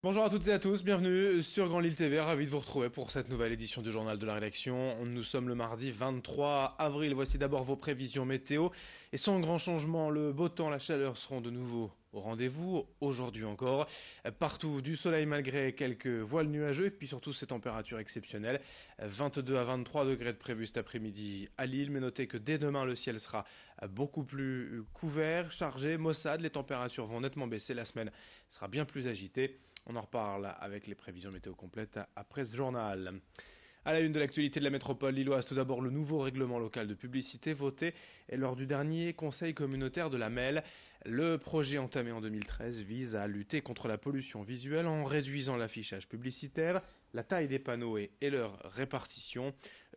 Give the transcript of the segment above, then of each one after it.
Bonjour à toutes et à tous, bienvenue sur Grand Lille TV, ravi de vous retrouver pour cette nouvelle édition du journal de la rédaction. Nous sommes le mardi 23 avril, voici d'abord vos prévisions météo. Et sans grand changement, le beau temps, la chaleur seront de nouveau au rendez-vous, aujourd'hui encore. Partout du soleil malgré quelques voiles nuageux et puis surtout ces températures exceptionnelles. 22 à 23 degrés de prévu cet après-midi à Lille, mais notez que dès demain le ciel sera beaucoup plus couvert, chargé, maussade, les températures vont nettement baisser, la semaine sera bien plus agitée. On en reparle avec les prévisions météo complètes après ce journal. À la une de l'actualité de la métropole lilloise, tout d'abord le nouveau règlement local de publicité voté lors du dernier conseil communautaire de la MEL. Le projet entamé en 2013 vise à lutter contre la pollution visuelle en réduisant l'affichage publicitaire, la taille des panneaux et leur répartition.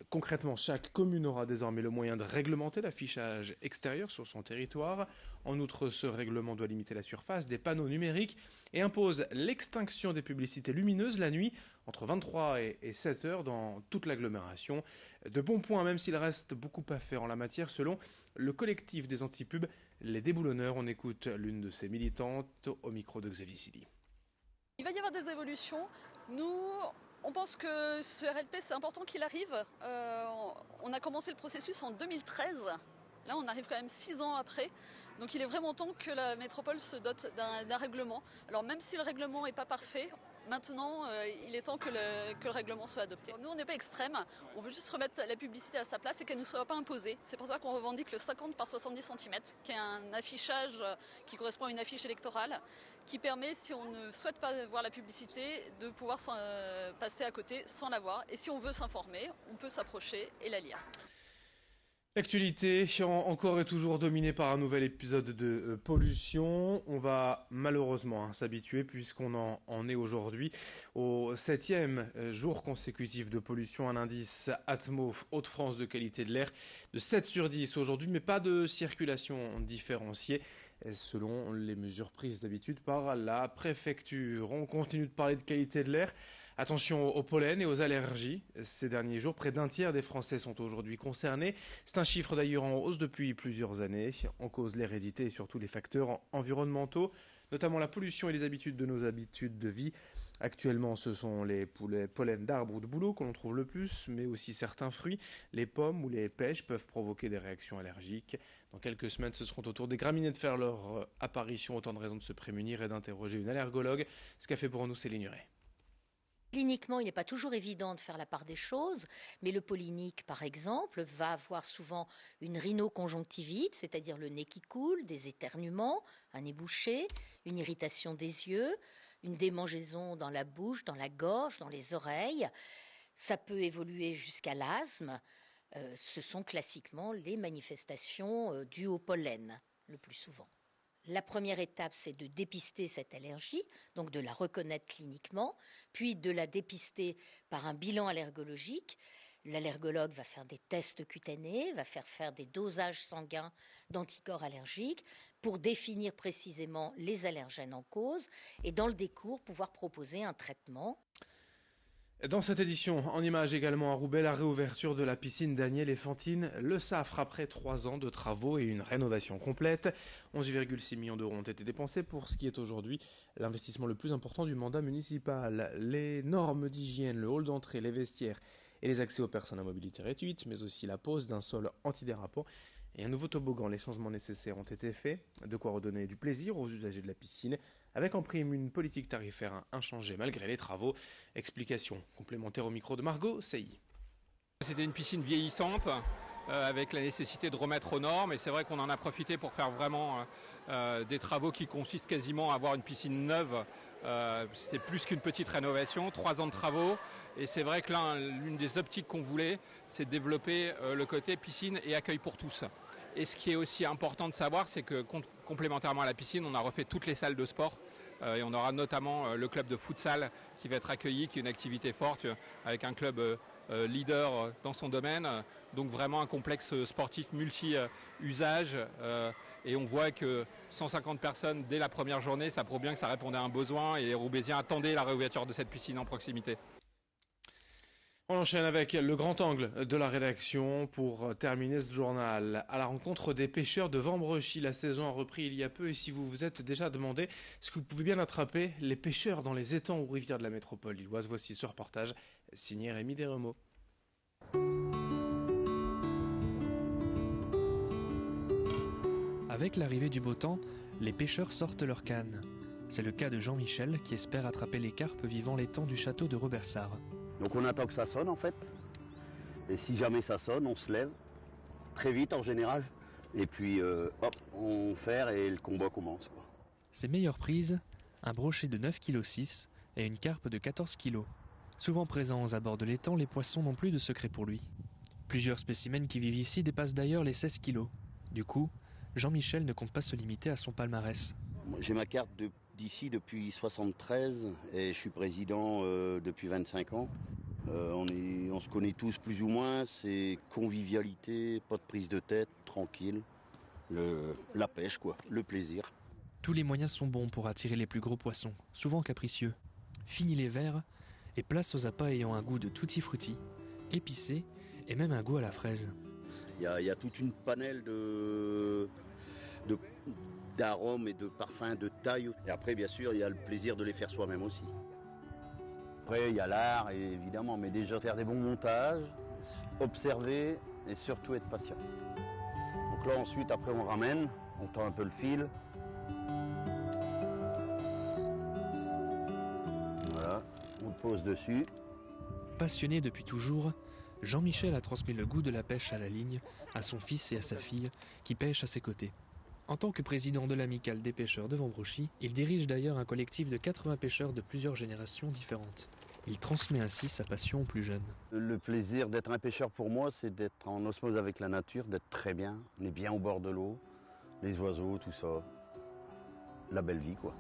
Concrètement, chaque commune aura désormais le moyen de réglementer l'affichage extérieur sur son territoire. En outre, ce règlement doit limiter la surface des panneaux numériques et impose l'extinction des publicités lumineuses la nuit entre 23 et 7 heures dans toute l'agglomération. De bons points, même s'il reste beaucoup à faire en la matière, selon le collectif des antipubs, les déboulonneurs. On écoute l'une de ses militantes au micro de Xavier Sili. Il va y avoir des évolutions. Nous, on pense que ce RLP, c'est important qu'il arrive. On a commencé le processus en 2013. Là, on arrive quand même 6 ans après. Donc il est vraiment temps que la métropole se dote d'un règlement. Alors même si le règlement n'est pas parfait, maintenant, il est temps que le règlement soit adopté. Nous, on n'est pas extrême. On veut juste remettre la publicité à sa place et qu'elle ne soit pas imposée. C'est pour ça qu'on revendique le 50 par 70 cm, qui est un affichage qui correspond à une affiche électorale, qui permet, si on ne souhaite pas voir la publicité, de pouvoir passer à côté sans la voir. Et si on veut s'informer, on peut s'approcher et la lire. L'actualité encore et toujours dominée par un nouvel épisode de pollution. On va malheureusement s'habituer puisqu'on en est aujourd'hui au 7e jour consécutif de pollution, un indice Atmo Hauts-de-France de qualité de l'air de 7 sur 10 aujourd'hui, mais pas de circulation différenciée selon les mesures prises d'habitude par la préfecture. On continue de parler de qualité de l'air. Attention au pollen et aux allergies. Ces derniers jours, près d'un tiers des Français sont aujourd'hui concernés. C'est un chiffre d'ailleurs en hausse depuis plusieurs années. En cause l'hérédité et surtout les facteurs environnementaux, notamment la pollution et les habitudes de nos habitudes de vie. Actuellement, ce sont les pollens d'arbres ou de bouleaux que l'on trouve le plus, mais aussi certains fruits. Les pommes ou les pêches peuvent provoquer des réactions allergiques. Dans quelques semaines, ce seront au tour des graminées de faire leur apparition. Autant de raisons de se prémunir et d'interroger une allergologue. Ce qu'a fait pour nous Céline Nuret. Cliniquement, il n'est pas toujours évident de faire la part des choses, mais le pollinique, par exemple, va avoir souvent une rhinoconjonctivite, c'est-à-dire le nez qui coule, des éternuements, un nez bouché, une irritation des yeux, une démangeaison dans la bouche, dans la gorge, dans les oreilles. Ça peut évoluer jusqu'à l'asthme. Ce sont classiquement les manifestations dues au pollen, le plus souvent. La première étape, c'est de dépister cette allergie, donc de la reconnaître cliniquement, puis de la dépister par un bilan allergologique. L'allergologue va faire des tests cutanés, va faire des dosages sanguins d'anticorps allergiques pour définir précisément les allergènes en cause et dans le décours pouvoir proposer un traitement. Dans cette édition, en images également à Roubaix, la réouverture de la piscine Daniel et Fantine Le Saffre après 3 ans de travaux et une rénovation complète. 11,6 millions d'euros ont été dépensés pour ce qui est aujourd'hui l'investissement le plus important du mandat municipal. Les normes d'hygiène, le hall d'entrée, les vestiaires et les accès aux personnes à mobilité réduite, mais aussi la pose d'un sol antidérapant et un nouveau toboggan. Les changements nécessaires ont été faits, de quoi redonner du plaisir aux usagers de la piscine, avec en prime une politique tarifaire inchangée malgré les travaux. Explication complémentaire au micro de Margot Sey. C'était une piscine vieillissante avec la nécessité de remettre aux normes et c'est vrai qu'on en a profité pour faire vraiment des travaux qui consistent quasiment à avoir une piscine neuve. C'était plus qu'une petite rénovation, 3 ans de travaux et c'est vrai que là l'une des optiques qu'on voulait c'est de développer le côté piscine et accueil pour tous. Et ce qui est aussi important de savoir c'est que complémentairement à la piscine on a refait toutes les salles de sport. Et on aura notamment le club de futsal qui va être accueilli, qui est une activité forte avec un club leader dans son domaine. Donc vraiment un complexe sportif multi-usage. Et on voit que 150 personnes dès la première journée, ça prouve bien que ça répondait à un besoin et les Roubaisiens attendaient la réouverture de cette piscine en proximité. On enchaîne avec le grand angle de la rédaction pour terminer ce journal. À la rencontre des pêcheurs de Vambrechy, la saison a repris il y a peu et si vous vous êtes déjà demandé ce que vous pouvez bien attraper les pêcheurs dans les étangs ou rivières de la métropole lilloise, voici ce reportage signé Rémi Desremeaux. Avec l'arrivée du beau temps, les pêcheurs sortent leurs cannes. C'est le cas de Jean-Michel qui espère attraper les carpes vivant l'étang du château de Robersart. Donc on attend que ça sonne en fait, et si jamais ça sonne, on se lève, très vite en général, et puis hop, on ferre et le combat commence, quoi. Ses meilleures prises, un brochet de 9,6 kg et une carpe de 14 kg. Souvent présents aux abords de l'étang, les poissons n'ont plus de secret pour lui. Plusieurs spécimens qui vivent ici dépassent d'ailleurs les 16 kg. Du coup, Jean-Michel ne compte pas se limiter à son palmarès. J'ai ma carte d'ici depuis 73 et je suis président depuis 25 ans. On se connaît tous plus ou moins, c'est convivialité, pas de prise de tête, tranquille, la pêche quoi, le plaisir. Tous les moyens sont bons pour attirer les plus gros poissons, souvent capricieux. Fini les verres et place aux appâts ayant un goût de tutti frutti, épicé et même un goût à la fraise. Il y a toute une panelle d'arômes et de parfums, de taille. Et après, bien sûr, il y a le plaisir de les faire soi-même aussi. Après, il y a l'art, évidemment, mais déjà faire des bons montages, observer et surtout être patient. Donc là, ensuite, après, on ramène, on tend un peu le fil. Voilà, on pose dessus. Passionné depuis toujours, Jean-Michel a transmis le goût de la pêche à la ligne à son fils et à sa fille qui pêchent à ses côtés. En tant que président de l'amicale des pêcheurs de Vambrechy, il dirige d'ailleurs un collectif de 80 pêcheurs de plusieurs générations différentes. Il transmet ainsi sa passion aux plus jeunes. Le plaisir d'être un pêcheur pour moi, c'est d'être en osmose avec la nature, d'être très bien. On est bien au bord de l'eau, les oiseaux, tout ça. La belle vie, quoi.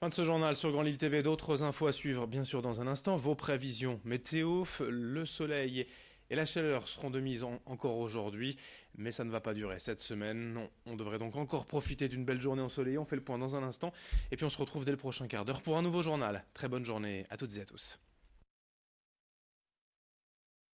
Fin de ce journal sur Grand Lille TV, d'autres infos à suivre bien sûr dans un instant. Vos prévisions météo, le soleil et la chaleur seront de mise encore aujourd'hui, mais ça ne va pas durer cette semaine. On devrait donc encore profiter d'une belle journée ensoleillée. On fait le point dans un instant et puis on se retrouve dès le prochain quart d'heure pour un nouveau journal. Très bonne journée à toutes et à tous.